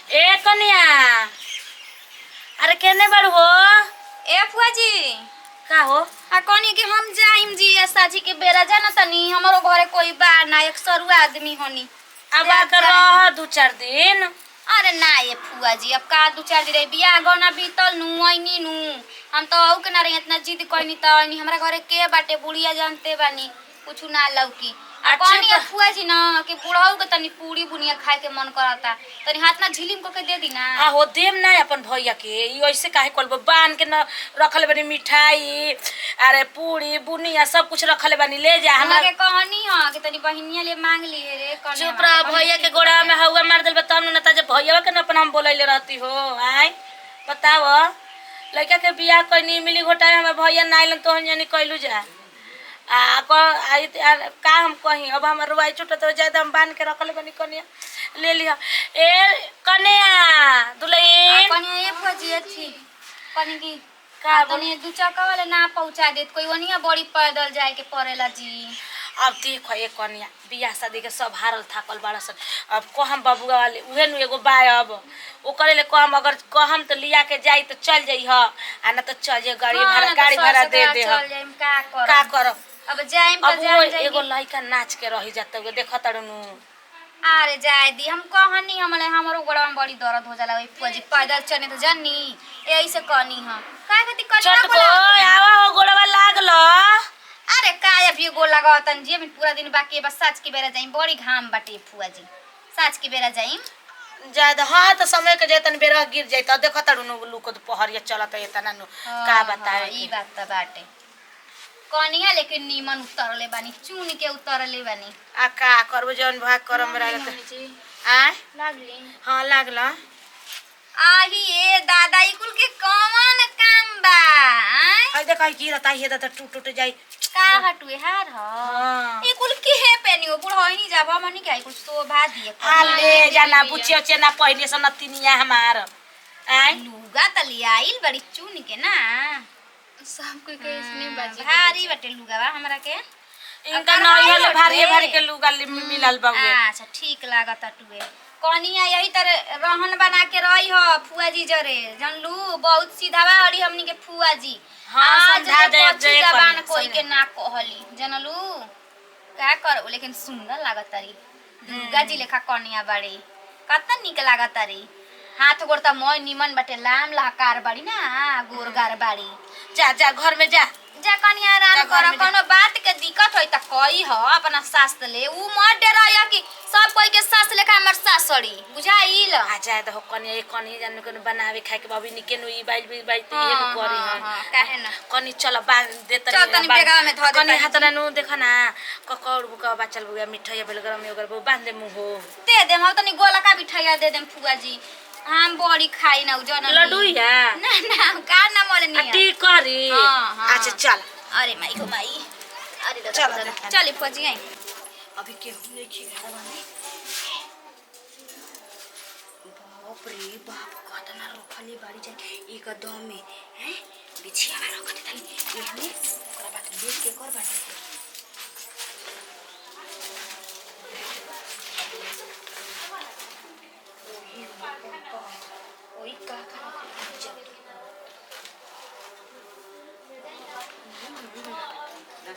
ए कन्या अरे केने बड़ हो ए फुआ जी का हो आ कनी कि हम जाइम जी साजी के बेरा जाना तनी हमरो घरे कोई बा ना एक सरुआ आदमी होनी अब आकर रह 2-4 दिन। अरे ना ये फुआ जी अब का 2-4 दिन बियाह गना बीतल नु आइनी नु हम तो औ के ना रही इतना जिद कइनी त आइनी हमरा घरे के बाटे बुढ़िया जानते बानी कुछ ना लौकी आ कनी फुआ जी ना कि बुढ़ाऊ के तनी पूरी बुनिया खाए के मन करता तनी हाथ ना झिलिम को के दे दी ना आ हो देम ना अपन भैया के ई ऐसे काहे करबो बांध के न रखले बानी मिठाई अरे पूरी बुनिया सब कुछ रखले बानी ले जा हमरा के कहनी ह कि तनी बहिनिया ले मांग ली रे कनी चुप रह भैया के गोड़ा में हवा मार देल तब न त भैया के न अपन हम बोलैले रहती हो आय बताव लड़का के बियाह कइनी मिली घोटा में भैया नाइलन तो जानी कइलू जा का हम कहीं अब हम रुआई छुट तो ज्यादा हम बांध के रखले बनी कनिया ले लिया ए कन्या दुल्हन कनिया ये फजी अच्छी कनी की का तनी 2 चक्का वाले ना पहुंचा देत कोई ओनिया बड़ी पैदल जाए के पड़ेला जी। अब देखो एक कन्या बियाह शादी के सब हारल थाकल बड़ा सन अब कहम बबुआ वाले उहे नु एगो बा अब ओकरे ले कहम अगर कहम तो लिया के जाई तो चल जाई ह आ न तो चल जे गाड़ी भाड़ा दे दे चल जाइम का करब अब जाइम अब त जाइम एगो लड़का नाच के रही जात देख तड़नु अरे जाए दी हम कहनी हमरो गोड़ा में बड़ी दर्द हो जाला ओई फजी पैदल चने तो जानी ऐसे कहनी हम का खाती कनिया चट को आवा हो गोड़वा लागलो अरे काय अभी गोल लगावतन जी हम पूरा दिन बाकी बस साज के बेरा जाइम बड़ी घाम बाटे फुआ जी साज के बेरा जाइम ज्यादा हाँ तो समय के जेतन बेरा गिर जाई त देख तड़नु लुक पहरिया चलत एतना नु का बताए ई बात त बाटे कनिया लेकिन नीमन उतरले बानी चुन के उतरले बानी आ का करबो जौन भाग करम रहल त आ लागली हां लागला आही ए दादा ई कुल के कौन काम बा आई देख आई की रहता है त टूट जाई का हटुए हार ह हां ई कुल के है पेनियो बुढ़ोई जाबा मनी के कुल शोभा दिए आ ले जाना बुचिया चेना पहले से नतिनिया हमार आई लुगा त लियाइल बड़ी चुन के ना सब कोई के इसने बाजी भारी बटे लुगा बा हमरा के इनका नइले भारी के लुगा मिलल बाबू अच्छा ठीक लागत टुए कनिया यही तरह रहन बना के रही हो फुआ जी जरे जानलू बहुत सीधावा हड़ी हमनी के फुआ जी हां समझा दे जे जबान कोई के ना कहली जानलू का कर लेकिन सुंदर लागत तारी दुर्गा जी लेखा कनिया बाड़ी कतना निक लागत तारी हाथ गोड़ त मोय निमन बटे लाम लहकार बाड़ी ना गोरगार बाड़ी जा जा घर में जा जा कनिया आराम कर कोनो बात के दिक्कत होई त कही ह अपना सास ले उ मत डराया कि सब कोई के सास लेखा हमर सासड़ी बुझाइल आ जाए तो कनिया एक कनिया जान के बनावे खाए के बाबी निके नु ई बाइल तो ये करी हां काहे ना कनी चल बांध दे चल तनी बेगा में धो दे कनी हाथ ना नु देख ना ककौड़ बुका बचल बुआ मिठाई बेलगरम में ओकर बांध दे मुंह हो दे दे हम तनी गोला का मिठाई दे देम फुआ जी हम बड़ी खाई ना जन लड्डू है ना ना का ना मोलनी ठीक करी हां अच्छा चल अरे माई को माई अरे चल चल फुआ जी आई अभी के नहीं खी घरवा में बाप रे बाप कतना रखली बाड़ी जाए एक दम में हैं बिछिया में रख दे तनी एहने ओकरा बात देख के कर बाटे ओई का जब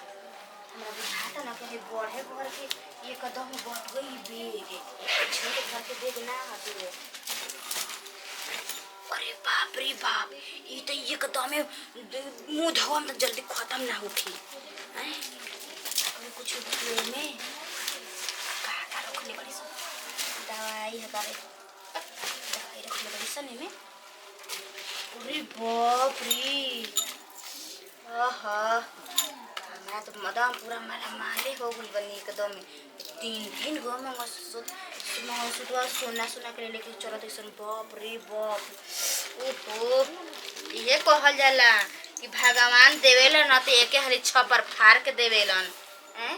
बुझाता ना कि बढ़े घर के एकदम बढ़ गई बेग छोटे घर के बेग ना आते अरे बाप रे बाप ये तो एकदम मुंह धोम तो जल्दी खत्म ना उठी हैं कुछ में का रखले बड़ी दवाई है करे दवाई रखले बड़ी सने में अरे बाप रे आहा हमरा तो मदाम पूरा माला माले हो गल बनी एकदम 3 गो मंगलसूत्र सोना के लेके चलत ऐसन बाप रे बाप ओहो ये कहल जाला कि भगवान देवेलन न त एके हरी छपर फाड़ के देवेलन हैं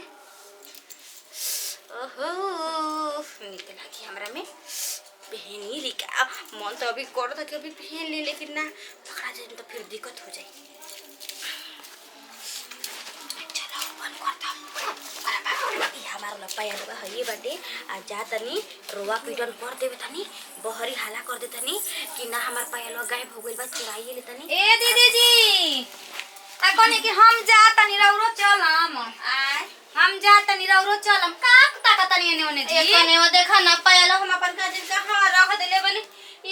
ओहो निक लागी हमरा में पहनी रिका मन तो अभी कर था कि अभी पहन ली लेकिन ना पकड़ा जाए तो फिर दिक्कत हो जाए हमारा लपाया है ये बाटे आ जा तनी रोवा पीटन कर देवे तनी बहरी हाला कर देतनी कि ना हमार पायलवा गायब हो गइल बा, चुराइए लेतनी। ए दीदी जी आ कोनी कि हम जाता नि रौरो चलम आय हम जाता नि रौरो चलम का ताकत नि एने ओने जी कने वो देखा ना पायल हम अपन काजिन कहां रख देले बनी,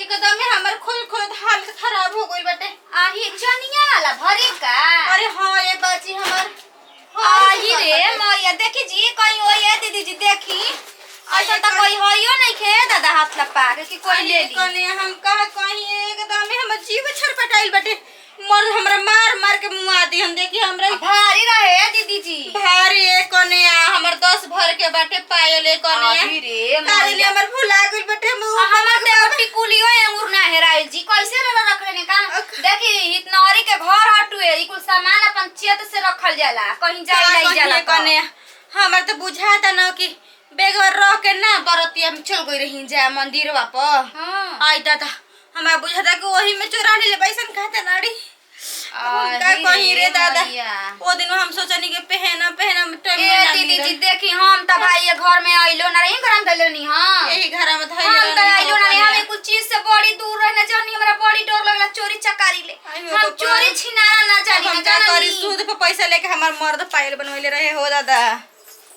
एकदम हमर खुद हालत खराब हो गइल बाटे। आही चनिया वाला भरी का अरे हां ये बाची हमर आही रे मैया देखी जी कहीं ओए दीदी जी देखी ऐसा तो कोई होइयो नहीं खे दादा हाथ लपा के कोई ले ली कने हम कहा कहीं एकदम हमर जीव छरपटाइल बाटे, मर हमरा मार के मुआ दी। हम देखी हमरा भारी रहे दीदी जी भारी कने हमर 10 भर के बाटे पायल कने आही रे काली मैया हमर भुला गइल बाटे हमर देवटी कुलियो अंगूर ना हेराइल जी कैसे रख लेने काम देखी इतनौरी के घर हटुए ई कुल सामान अपन चेत से रखल जाला कहीं जाई नहीं जाला कने हमर तो बुझाता न कि बेगर रह के ना बरतिया में चल गई रही जा मंदिरवा पर। हां आई दादा हमरा बुझाता कि वही में चोरा ले बैसन खाते नाड़ी का कहीं रे दादा। ओ दिन हम सोचनी के पहना टाइम ए ना दीदी जी देखी हम त भाई ये घर में आइलो ना रही घर में धइलोनी हां यही घर में धइले हम त आइलो ना हम कुछ चीज से बड़ी दूर रहने जानी हमरा बड़ी डर लगला चोरी चकारी ले हम चोरी छिनारा ना जानी हम का करी सूद पे पैसा लेके हमर मर्द पायल बनवले रहे हो दादा।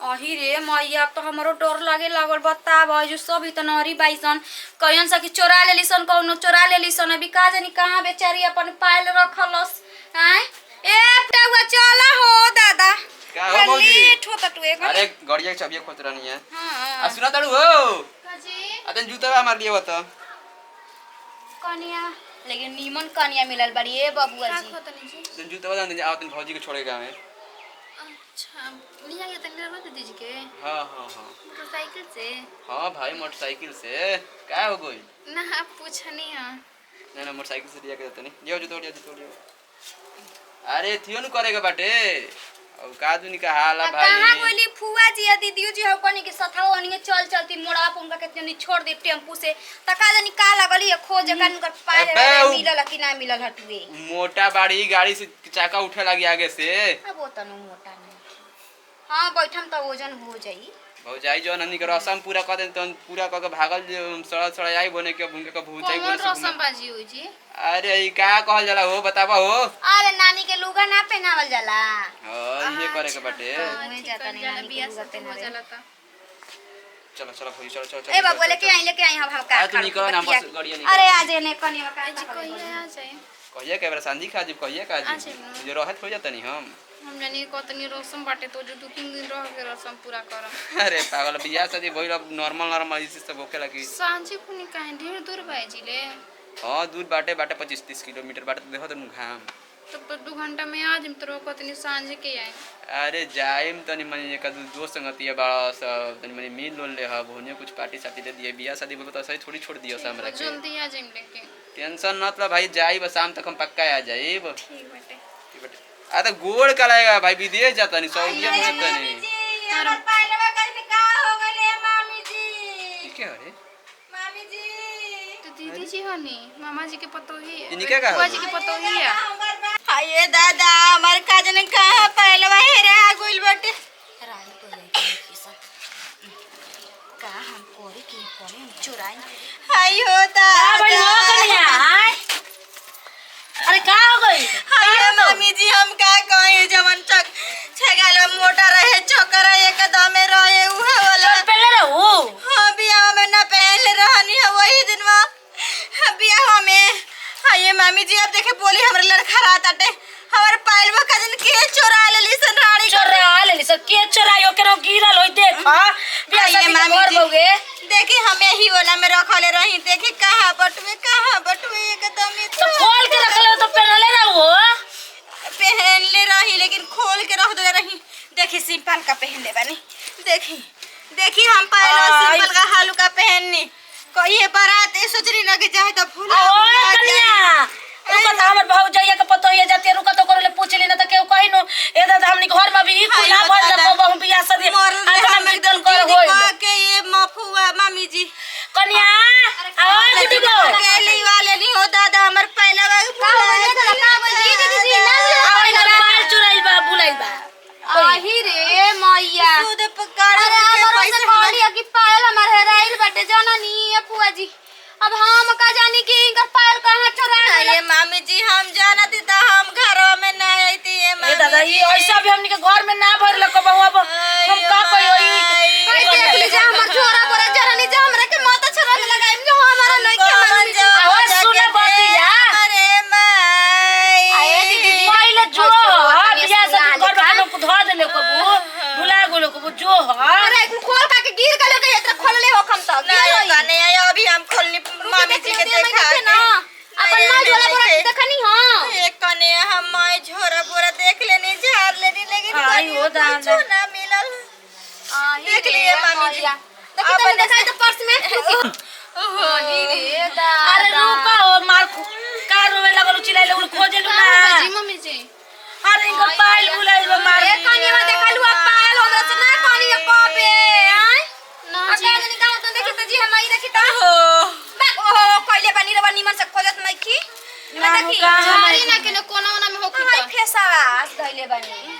अही रे मैया तो हमरो डर लागे लागल बता भाई जो सब इतनरी बाइसन कयन सा कि चोरा लेलिसन कौनो चोरा लेलिसन अभी का जानी कहां बेचारी अपन पायल रखलस हैं ए टावा चला हो दादा का हो भौजी लेट होता तू एक अरे गड़िया के चाबिया खोज रहनी है। हां आ सुना ताड़ू हो काजी अतन जूता मार लियो त कनिया लेकिन नीमन कनिया मिलल बड़ी ए बबुआ जी खोतनी जी तन जूता बदन दे आवतन भौजी के छोड़े गावे। अच्छा लिया ये तंगरा बता दीजिए के हां हां हां मोटरसाइकिल से। हां भाई मोटरसाइकिल से का हो गई ना आप पूछनी है ना मोटरसाइकिल से लिया के तनी लियो जूता लियो। अरे थियो न करेगा बाटे और का दुनी का हाल है भाई कहां गोली फुआ जी या दीदी जी हो कनी के सथाओ अनिए चल चलती मोड़ा पर उनका कितने छोड़ दे टेम्पू से तका जानी का लगली खोज कन कर पाए मिलल कि ना मिलल हटुए मोटा बाड़ी गाड़ी से चाका उठे लगी आगे से। अब वो तनु मोटा नहीं हां बैठम त वजन हो जाई भौजाई जो ननी के रसम पूरा कर देन तन पूरा क के भागल सड़ा आई बने के भूखे के भूचाई बोले रसम बाजी हो जी। अरे ई का कहल जाला हो बतावा हो। अरे नानी के लुगा ना पहनावल जाला हां ये करे के बाटे मैं जाता नहीं नानी के लुगा पहनावे चलो चलो भौजी चलो ए बाबू लेके आई हम का तू निकल ना बस गाड़ी निकल। अरे आज ने कनी का जी कहिए आ जाए कहिए के बेरा सांझी खा जी कहिए का जी जो रहत हो जाता नहीं हम जानी कतनी रसम बाटे तो जो 2-3 दिन रह के रसम पूरा करम। अरे पागल बियाह शादी भइल अब नॉर्मल इसी सब होके लगी सांझे पुनी काहे ढेर दूर बाई जिले। हां दूर बाटे 25-30 किलोमीटर बाटे देखो तुम घाम तो 2 घंटा में आज हम तो कतनी सांझे के आए। अरे जाइम तनी मनी एक दोस्त संगतिया बड़ा सब तनी मनी मिल लोन ले हब होने कुछ पार्टी साटी दे दिए बियाह शादी बोल तो सही थोड़ी छोड़ दियो हमरा के जल्दी आ जाइम लेके टेंशन मत लो भाई जाई बस शाम तक हम पक्का आ जाइब। ठीक बाटे आ तो गोड़ का लगेगा भाई विदेश जाता नहीं सऊदीया में जाता नहीं हमर पायलवा कैसे का हो गले मामी जी। ठीक है अरे मामी जी तो दीदी जी हनी मामा जी के पतोही इनके का बुआ जी के पतोही है। हाय दादा हमर काजन कहां पायलवा हेरा गइल बाटे रानी तो जाई के किसन का हम कोरी की कोरी चुराई हाय हो दादा भाई हो कन्या अरे का हो गई हाय मामी जी हम का कहे जवन चक छगाला मोटा रहे चक्कर एकदम रहे उहे वाला पहले रहू हां बियाह में ना पहले रहनी है वही दिन बियाह में। हाय मामी जी अब देखे बोली हमरे लड़खा राताटे हमर पायलवा काजन के चोरा लेली सन रानी चोरा लेली सब के चोरायो केनो गिरल होई देख बियाह मामी घर जी बउगे देखी हम यही वाला में रखले रही देखी कहां बटवे एकदम तो खोल के रखले तो पहनले ना वो पहन ले रही लेकिन खोल के रख दे रही। देखी सिंपल का पहन ले बानी देखी हम पायलवा सिंपल का हल्का पहननी कहिए बारात ए सोचनी ना कि चाहे तो फूल ओ कन्या रुका त हमर भाऊ जाइए के पतो ये जाते रुका तो करे ले पूछली ना त केहू कहि नो ए दादा हमनी घर में भी खुला भर जा बहु बियाह शादी आतना मिलतन कर होई के ये मफुआ मामी जी कन्या आओ गुडी को अकेली वाले नहीं हो दादा हमर पहलवा का बोले त का बोली दीदी ना आओ ना बाल चुराइल बा बुलाइल बा आही रे मैया दूध पकाड़ अरे के हमर से पैसा कहलिया कि पायल हमर हेराइल बाटे जननी ए फुआ जी मामी जी हम जानती तो हम घरों में ना आईती है ए दादा ये ऐसा भी हमनी के घर में ना भरल को बहुआ हम का कहियो आई देख लीजिए हमर छोरा बोरा जरनी जा हमरा के माथा छोरा में लगाइम जो हमारा लइके मामी जी आवाज सुने बतिया अरे माई आए दीदी जी पहले जो बियाह से घर में को धो देले को भुला गेलो को जो अरे एक खोल का के गिर गलो के इतना खोल ले हो कम तो नहीं आया अभी हम खोलनी मामी जी के देखा ना अपन मां झोला बोरा देखनी हां एक कने हम माई झोरा बोरा देख लेनी झाड़ लेनी लेकिन आई हो दादा ना मिलल देख लिए मामी जी देखो तो दिखाई तो पर्स में ओही रे दा अरे रुका हो मार का रोवे लगल चिल्लाए लगल खोजे लो ना मम्मी जी अरे इनका पायल बुलाई लो मार ए कनी में देखलु पायल हमरा से ना कनी कबे हैं ना जी अगर निकाल तो देखि त जी हम आई देखि त हो ओ कइले बनी रे बनी मन से खोजत नहीं की ना देखि झाड़ी ना केने कोना ओना में होखी त फेसास धइले बनी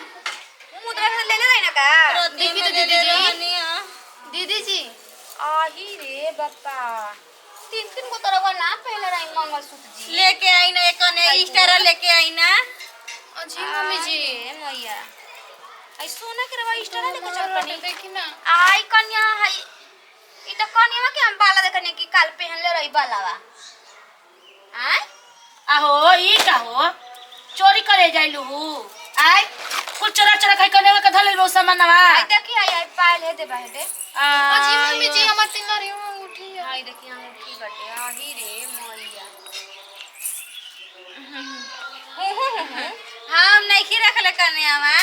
मुंह देख ले ले रही ना का देखी तो दीदी जी दीदी जी आही रे बापा तीन को तरह ना पहले रही मंगलसूत्र जी लेके आई ना एक ने इस्टारा लेके आई ना जी मम्मी जी मैया आई सोना के रवा इस्टारा लेके चल पनी देखी ना आई कन्या है ई त कन्या के हम बाला देखने की काल पहनले रही बालावा आय आहो ई का हो चोरी करे जाइलू आय कुछ चोरा चोरा खाई कने के धले रो सामानवा आई देखी आई पायल है दे बाहटे जी मम्मी जी हमर तिंगरी उठी आई देखी हम उठी बटे आही रे मैया हम नहीं की रखले कन्यावा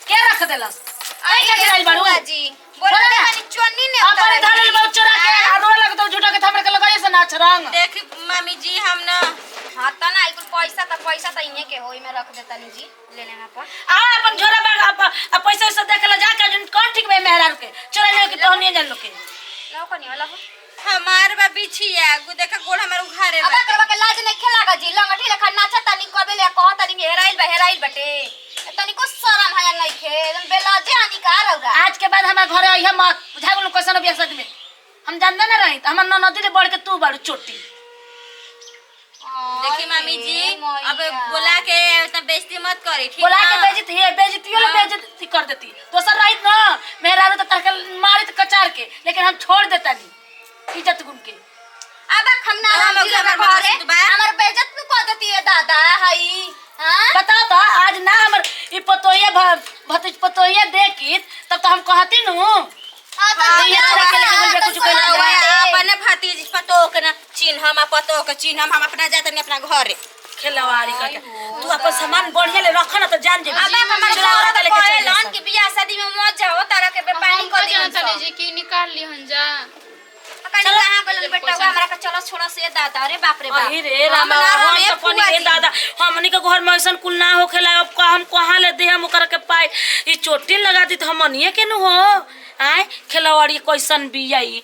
के रख देलस आई के गिराई बाड़ू जी बोला ना। कनी चोन्नी ने अपन धले बहुत चोरा के आरो लगतो झूठा के थमरे के लगाई से नाच रंग देख मामी जी हम ना हां त ना कुल पैसा त इने के होई में रख देता नी जी ले लेना पर आ अपन झोरा बैग अब पैसा से देख ले जाके जन कौन ठीक में मेहरार के चोरा ले के तोहनी जन लोग के लो कनी वाला हमार बा बिछिया गु देखा गोड़ हमर उघारे अब करवा के लाज नहीं खेलागा जी लंगठी लेखा नाचता नी कबे ले कहता नी हेराइल बटे तनी को शरम है नहीं खे एकदम बेलाजे हानिकार होगा आज के बाद हमार घरे आई हम बुझागुल कैसन बियाह शादी में हम जानते ना रही हमर ननदी ले बढ़ के तू बाड़ू चोटी देखी मामी जी अब बोला के इतना बेइज्जती मत करी ठीक बोला के बेइज्जती है बेइज्जती ले बेइज्जती कर देती दोसर रहित ना मेहरारू तो तक मारित कचार के लेकिन हम छोड़ देता नहीं इज्जत गुन के अब हम ना हम जी घरे हमर बेइज्जत नु कर देती है दादा हई हां बता तो आज ना हमर ई पतोये भतीज पतोये देखी तब तो हम कहती नु ये चोरा के लेके बोल कुछ कहला अपने भतीज पतो के ना चिन्ह हम पतो के चिन्ह हम अपना जात नहीं अपना घरे खेलवाड़ी करके तू अपन सामान बढ़िया ले रख ना तो जान जे अब हमर चोरा के लेके चल लन के बियाह शादी में मौज जाओ तारा के बेपानी कर दी चले जी की निकाल ली हन जा कनी कहां गल बेटा हमरा के चलो छोड़ा से दादा रे बाप रे बाप अरे रे राम हम तो पनी के दादा हमनी के घर में ऐसन कुल ना होखेला अब का हम कहां ले दे हम ओकर के पाई ई चोटी लगा दी त हमनिए के न हो आय खेलवाड़ी कैसन बियाई